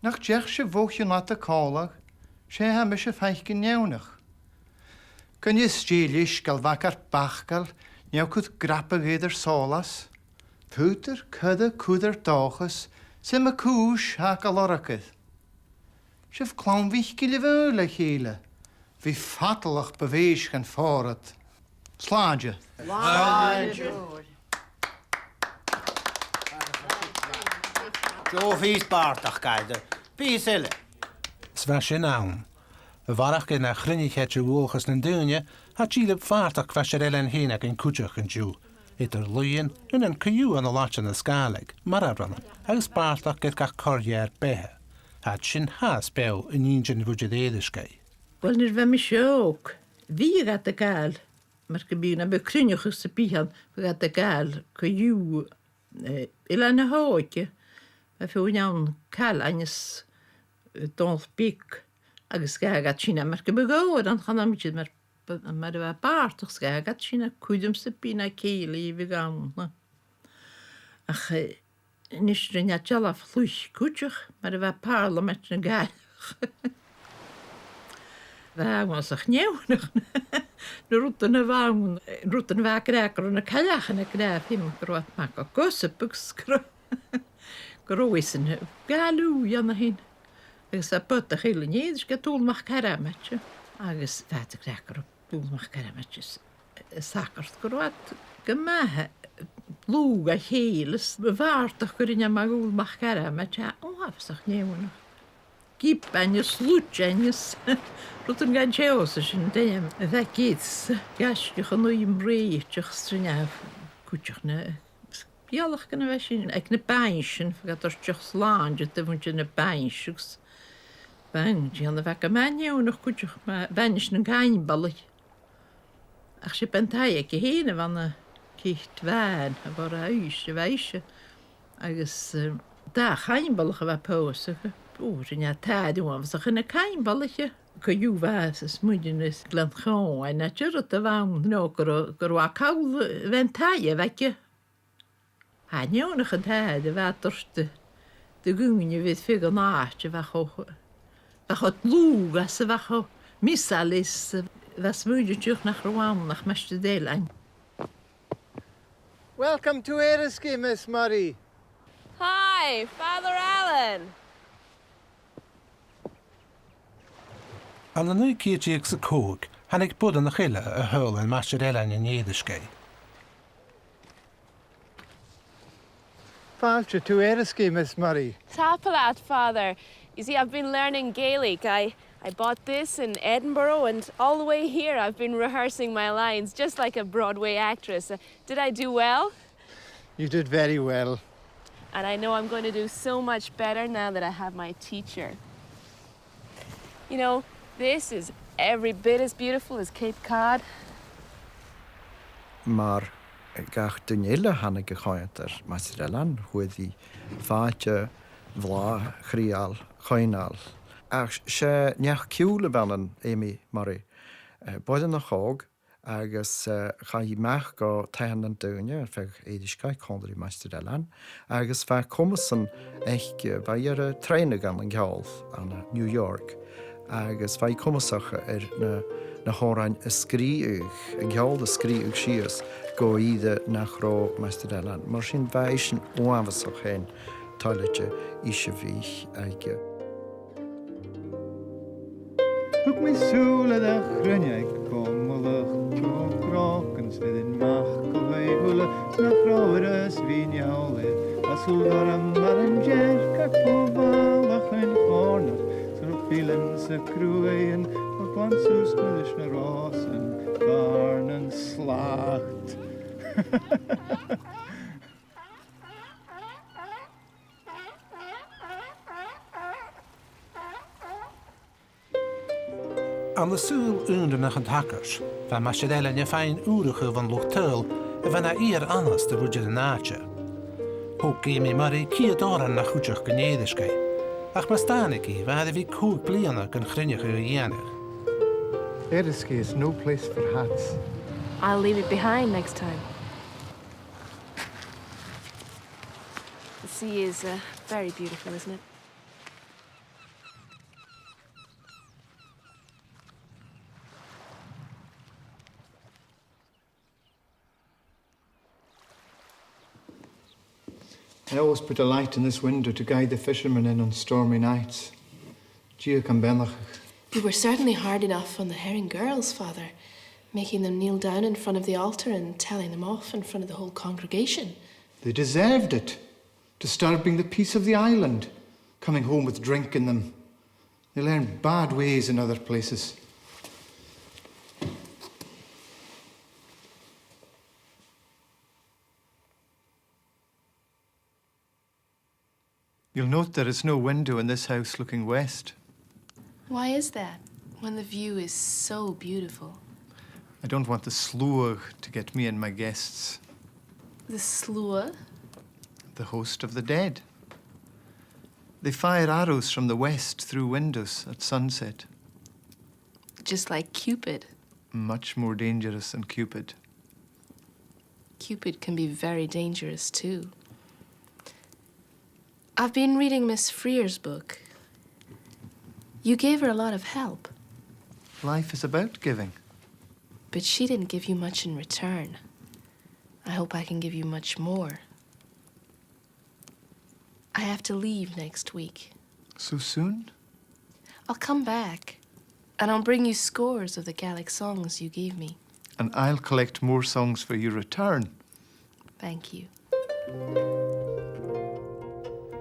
Nach deach se bhuach yn at a cólach, sé ha me se feich gyn newnach. Gyn is stílis gal vacar bachgal new cwyd grappa gydar sólas, pútar cydda cwydar dóchas, Sy'n ma cwys ha galoracad. Sef clownfich gilifo le chéile. Fi fatalach beweis gan ffordd. Slánge.
Slánge. Jo fys bartach gaidde. Prìseil.
Sva sin awn. Y farach gyda chruinnich et dhualchas na dúine, ha tílib fartach Maighstir Ailean hénach yn cwtach yn diw. Idir luin yn cyw an y lach yn y sgalig, mar abrann, agus bartach gyda gach corier behe. Had sin has bew yn un fwyd Eirisgeigh.
Wel, nid fe mi siog. Fi gad y gael. Mae'r gybyn am y chruinnich ys y bihan, fe gad y gael cyw ilan y hoig. Fe fyw'n iawn cael anys dolf big agus gagad sy'n mae'r gybyn gawr an chan am ydyd mae'r efo bartach gagad sy'n cwydym sy'n byn a ceili I fi gawn. Ach, nes rhaid a jalaf llwys cwydych, mae'r efo parlament yn gael. Fawn os ach newnach. Na rwtyn y fawn, rwtyn fa gregor yn y callach yn y gref hym grwad mac o gosip ys grwys yn galw yan a hyn. Agus a bydach Ailean ydych ga dŵlmach caramet. Agus fad y gregor o dŵlmach caramet. Seachd grwad gymahe lwg a heilys. Fartach gwryn am a dŵlmach caramet. O, afsach newnach. Giban ys lwtjan ys. Rwtyn gan cheos ysyn dyn. Dda gyds. Gasgych yn o'i mreitach strynaf. Cwtach na. Bialach gan y fesyn. Ac na bainsin. Fagad o'r tiach slánge dyfwnt yn y bainsiws. Bainsi an y fag y maniwn o'ch cwtach. Bainsis yn gainbalig. Ach si bentai ac I hyn fan y cycht fan. A bor a ys y feisio. Agus da gainbalig y fa pos. O, sy'n ia tad yw am sach yn y cainbalig. Cyw fas ys mwydyn ys glanchon. A na tyrwyd y fawn. No, gyrwa cawl fentai y fag. A newnach yn tad y fad orst dy gwngni fydd ffig o naach y fach o lwg as y fach o misalis fas mwydyn tiwch nach rwan nach Maighstir Ailean.
Welcome to Eriskay, Miss Murray.
Hi, Father Allan.
An y nwy cyrtiag sy cwg, hannig bod yn y chile y hyl yn Maighstir Ailean yn Eirisgeigh.
Fáilte tú Eirisgeigh, Miss Murray.
Tapalat, Father. You see, I've been learning Gaelic. I bought this in Edinburgh, and all the way here I've been rehearsing my lines, just like a Broadway actress. Did I do well?
You did very well.
And I know I'm going to do so much better now that I have my teacher. You know, this is every bit as beautiful as Cape Cod.
Maar gach Daniela hanna gechaintar Maighstir Ailean huidi fáilte bhlá chrial choinal. Ach sé neach ciúla benan Amy Murray. Boidan na chóg agus cha I meach go taihan an dúine ar feh Eirisgeigh chundaí Maighstir Ailean agus fe cumasan eiche bha ar a tréine gan an gheall an New York agus fe cumasacha ar na hórain a scríúch, a gheall a scríúch sias go iad nach rá Maighstir Ailean. Mar sin bheith sin uamhasach hen táilete ishe bhí aige.
Hoek my soele de chruinnich kommelach to krakens with in machkelwei hule nach rouweres vinjaule as hulder am manager kakpovalach in corner so vielen se kruien of plansoes kuddish na rosen barn en slacht.
An de súl únda nach an dh'fhàgars, bheit Maighstir Ailean féin úracha van luchtúil a bheit na ír anas de ruidir an áte. Thug Amy Murray chiad áran nach chuideach go Eirisgeigh, ach mas stánaí bheit bhí 2 bliana gan chruinnich a dhéanamh.
Eirisgeigh is no place for hats.
I'll leave it behind next time. The sea is very beautiful, isn't it?
I always put a light in this window to guide the fishermen in on stormy nights. Gia can benach.
You were certainly hard enough on the herring girls, Father, making them kneel down in front of the altar and telling them off in front of the whole congregation.
They deserved it, disturbing the peace of the island, coming home with drink in them. They learn bad ways in other places. You'll note there is no window in this house looking west.
Why is that, when the view is so beautiful?
I don't want the slúg to get me and my guests.
The slua?
The host of the dead. They fire arrows from the west through windows at sunset.
Just like Cupid.
Much more dangerous than Cupid.
Cupid can be very dangerous, too. I've been reading Miss Freer's book. You gave her a lot of help.
Life is about giving.
But she didn't give you much in return. I hope I can give you much more. I have to leave next week.
So soon?
I'll come back, and I'll bring you scores of the Gaelic songs you gave me.
And I'll collect more songs for your return.
Thank you.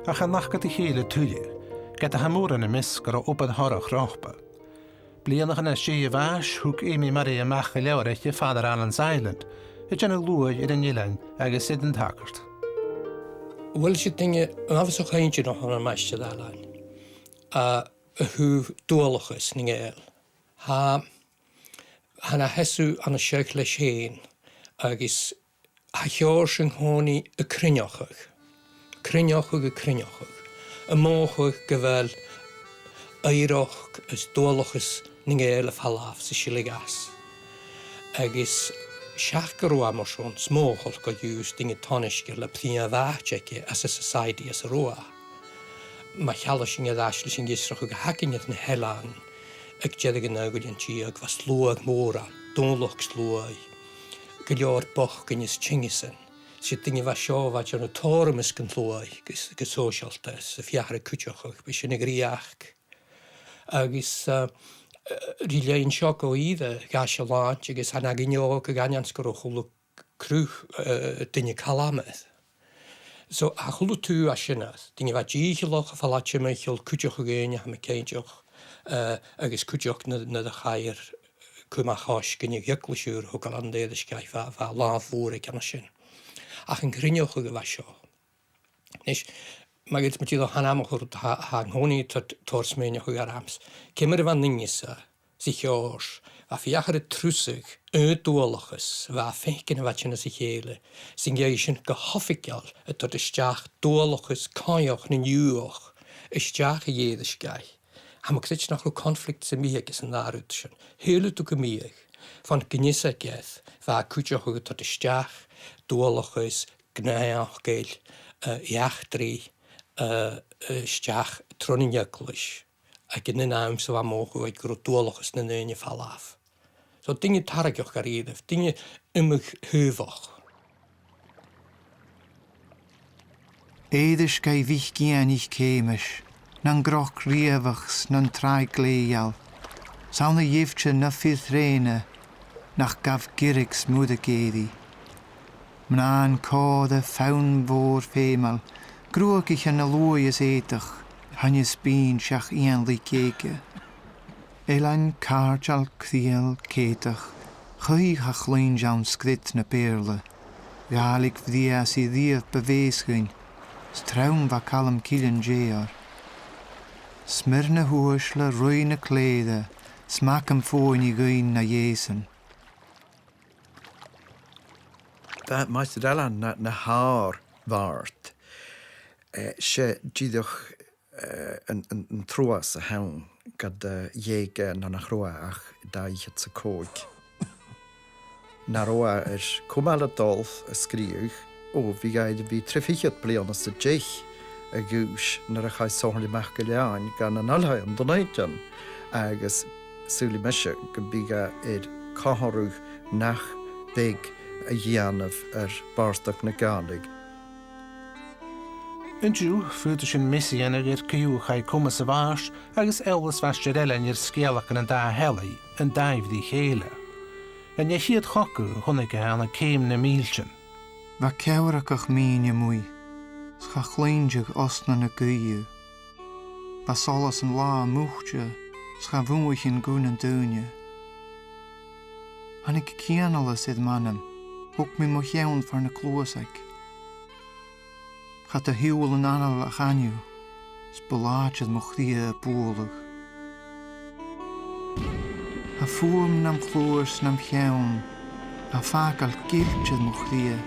Ach an nach go i chéile tuile, get a hamúr an mis go opad thorach ráchpa. Blianach an sé bhais thug Amy Murray amach go leabhar Father Allan's Island, I dhéanamh luaid ar an Ailean agus an dh'fhàgart.
Well, she think an officer chainti noch an Maighstir Ailean. Who dhualchas ning eil. Ha na hesu an a seach leis héin agus ha cheor sin hóni a chruinnich. Chruinnich a chruinnich. A móchuch go bhfuil éireach as dhualchas ning eil a bhallaf sa shiligas. Agus seach go roa mar sin smóchol go dús dinge tanisce le bliadhn as a society as a roa. Ma cheala sin a dáisle sin gisrach go hacinne na helan ag deug an agad an tí ag was slúag móra, dónlach slúag, go leor boch gan is tingisan. Si dinge bha seo bha an a tóramas gan slúag go sóisialta sa fiachar cúteach be sin a gríach. Agus Ríléon seo go iad ga se láint agus hana gneog go ganians go chula cruch dinne calameth. So a chulú tú a sinna, dinge bheith díchalach a falatse meichil cúteach a géine ha me céinteach agus cúteach na a chair cuma cháis gynne ghiclasúr ho gal an Eirisgeigh fa láfúr ag anna sin. Ach an grinneach a go bheith seo. Nis, mae gyda mi tíad o hanamach o'r hanghoni torsmein o'ch ar ams. Cymru fan ningisa, si chiors, a fiachar y trwsig, dhualchas, fa fechgyn y fatsin y si chéle, sy'n geisyn gyhoffigial y dod ysdiach dhualchas caioch na niwch, ysdiach y Eirisgeigh. Ham ag sych nach o conflict sy'n miag ys yn arwyd sy'n. Hele tu gymiag, fan gynnysa geth, fa cwtioch o dod ysdiach, dhualchas, gnaioch geil, iachtri, steach tronin yglis ac yn naam so am o'ch oed gwrdd dhualchas na nyn i falaf. So dinge taragioch ar iddef, dinge ymwch hyfoch.
Eirisgeigh vich gianich céimiis, na'n groch riefachs, na'n traig gleial. Sawn y yifche na fydd reine, nach gaf gyrigs mwyd y geiddi. Mna'n cod y ffawn fôr ffemal, grwag ich yn y lwy ys eidach, han ys byn siach ian li geige. Eilean carj al cthiel ceidach, chwy ha chlwyn jawn sgrit na perle. Gàidhlig bhuineas I ddiaf beweesgyn, strawn va calm killen jear. Smyrne hwysle ruine klede, smak am foin I gyn na jesen.
Dat Maighstir Ailean na haar waard. Se díadach an trúas a hawn gad dhéige na na chruach daichad sa cóig. Na roa cumala dolf a scríoch bhí gaid bhí trefichiad blianas a deich a gúis nar a chai sóhli Mgr Ailean gan an Allan Dòmhnallach agus súli meise go bíga cáharúch nach big a dhéanamh bársdach na Gàidhlig.
Yn diw, ffwyd sy'n misi yn yr cywch a'i cwmys y fars, agos elwys Maighstir Ailean i'r sgielach yn da heli, yn daif di chéile. Yn iechyd chogw, hwnna gael y ceim na milchen.
Va cewrach mín mwy, schachleinjig osna na gwyw. Va solas yn la mwchtje, schafwych yn gwn yn dŵnje. Han ik kianala sydd manam, hwg mi moch iawn far na clwysag. Gaat de hiwl yn anal a chanw, sbolaadjad moch dhia bwolwg. A ffwm nam clwys nam chiawn, a fagal giltjad moch dhia.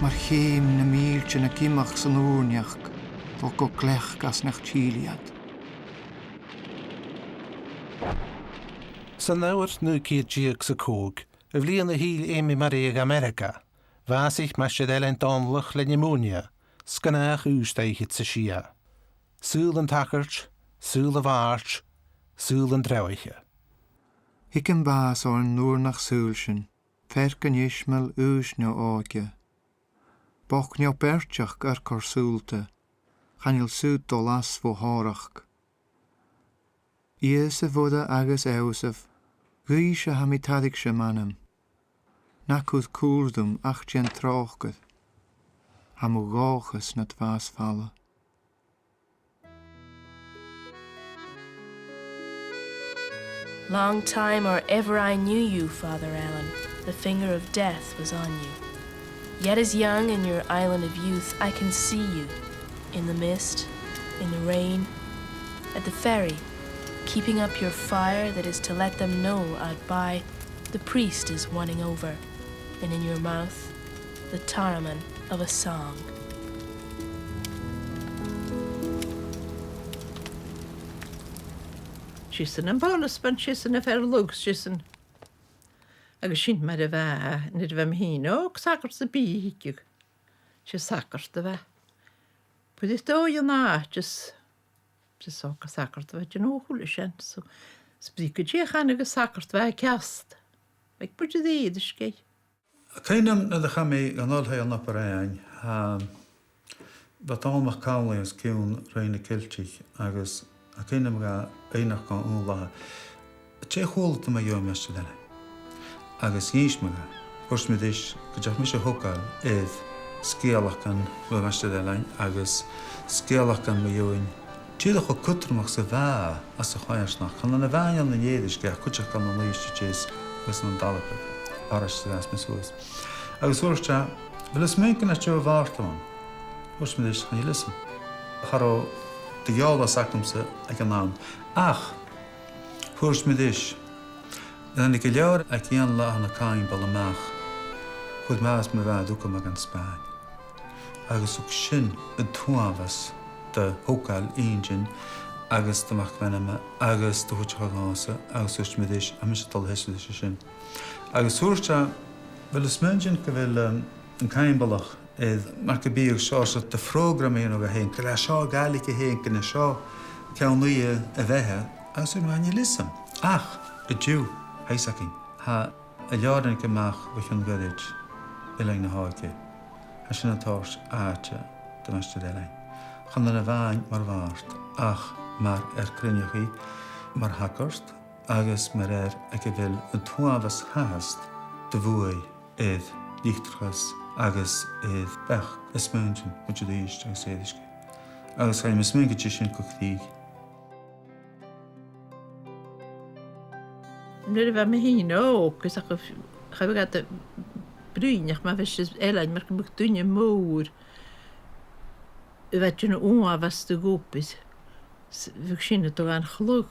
Mar chéim na míltje na gimach san úrneach, dol go glech gas nach tíliad.
San nawr nu cyd diag sa cwg, y flian y hil emi Marig America, fas ich Maighstir Ailean Dòmhnallach le pneumonia, sgynach ústeichid sa sia. Súl yn tachart, súl y farch, súl yn drewaiche.
Ik yn bas o'r nŵr nach súlsyn, fergan ismel ús na áge. Boch nio bertjach cor súlte, chanil súd do las fo hárach. Ies y fwda agus ewsef, gwy se hamitadig se manam. Nacwyd cwrdwm ach gen trochgyd. Ham o gochas na dwas falla.
Long time or ever I knew you, Father Allan, the finger of death was on you. Yet as young in your island of youth, I can see you, in the mist, in the rain, at the ferry, keeping up your fire that is to let them know out by the priest is winning over, and in your mouth, the tarraman of a song.
Sísan an bálaspan sísan a fer lugs sísan. Agus sin mar a bheith nid bheith hín og sacart sa bíhiiciúg. Sí sacart a bheith. Pwyd eich dó yw na, jys soca sacart a bheith yn óhúla sin. So, sbríca díach anna go sacart bheith ceast. Bheith bwyd a ddiad ysgei.
Cainam na ddechrau mi gan olhau an Aberdeen, bat almach cálaíos ciún rhain y ciltich agus a cainam ga einach gan úlaha. Té chwlt yma yw Maighstir Ailean. Agus ys mi ga, gwrs mi ddys, gydach mi eisiau hwgal edd scéalach an Maighstir Ailean agus scéalach an maiúin. Tíadach go cutramach sa bhá as sa cháirsnach, chun na bhain an na Eirisgeigh cuteach an na Maighstir was an Dalabrog, parish sa gas mesúas. Agus thuirte, bhfuil is mún na teo bhhartán, thuirs me dis chan í lisan. Charó de gheála saclamsa ag an nám. Ach, thuirs me dis, na go leor ag íon lá na cáin bal amach, chud más me bheith dúcha mag an Spáin. Agus ug sin an tuamhas de hócail ingin, agus de macvenime, agus de thuteása, agus thuirs me dis, a mis tal heisú sin. Agus thuirte, bhfuil is mungin go bhfuil an cáin balach mar go bíoh seo de frógraméon go héin, go le seo Gàidhlig a héin go seo ceann nua a bheitthe, agus ú maine lisam. Ach, go dú, heisacin, ha a learan goach bh an goid i le na háice. Ha sin atáirs áte de Maighstir Ailean. Chun na bhain mar bhart, ach mar chruinnichaí, mar hacart, agus mar ag go bhfuil an tuamhas háast de bhuaí iad dh'alchas agus iad bech is mungin mu díist agus Eirisgeigh. Agus chaim is mungin sin cuchtaí.
Nuair a bheith me hín gus a chaibh gad brúineach má bheith Ailean mar go bh duine mór a bheith dúna uamhas de gópis bhíh sinna do an chlug.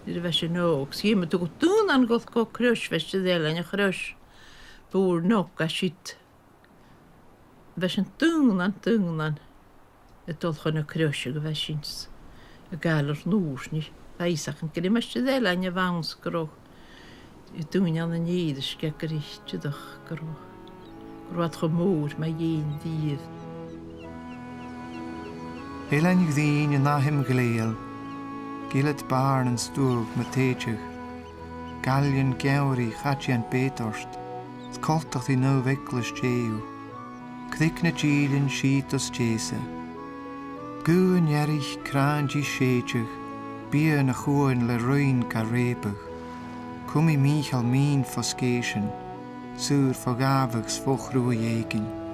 Nuair a bheith sin Sgéime do go dún an go cruis Maighstir Ailean a cruis búr a siad. Bheith sin dúnan a dul chun a cruis go bheith sins a gálar núsni. Bhaisachan go Maighstir Ailean a bhans go I dúine an na Eirisgeigh go richtidach go ruad go mór me dhéon díomh.
Ailean dhín in náhim gléal, gilad barn an stúrg ma téiteach, Gallian Gearí chatian Pétorst, scoltach í nó veclas téú, cric na dílinn sítas tésa. Gúan erich cránji séiteach, bia na chuain le roin ca répach, cumí míchal mín foscéisian, súr fogavaghs fochrú dhéigin.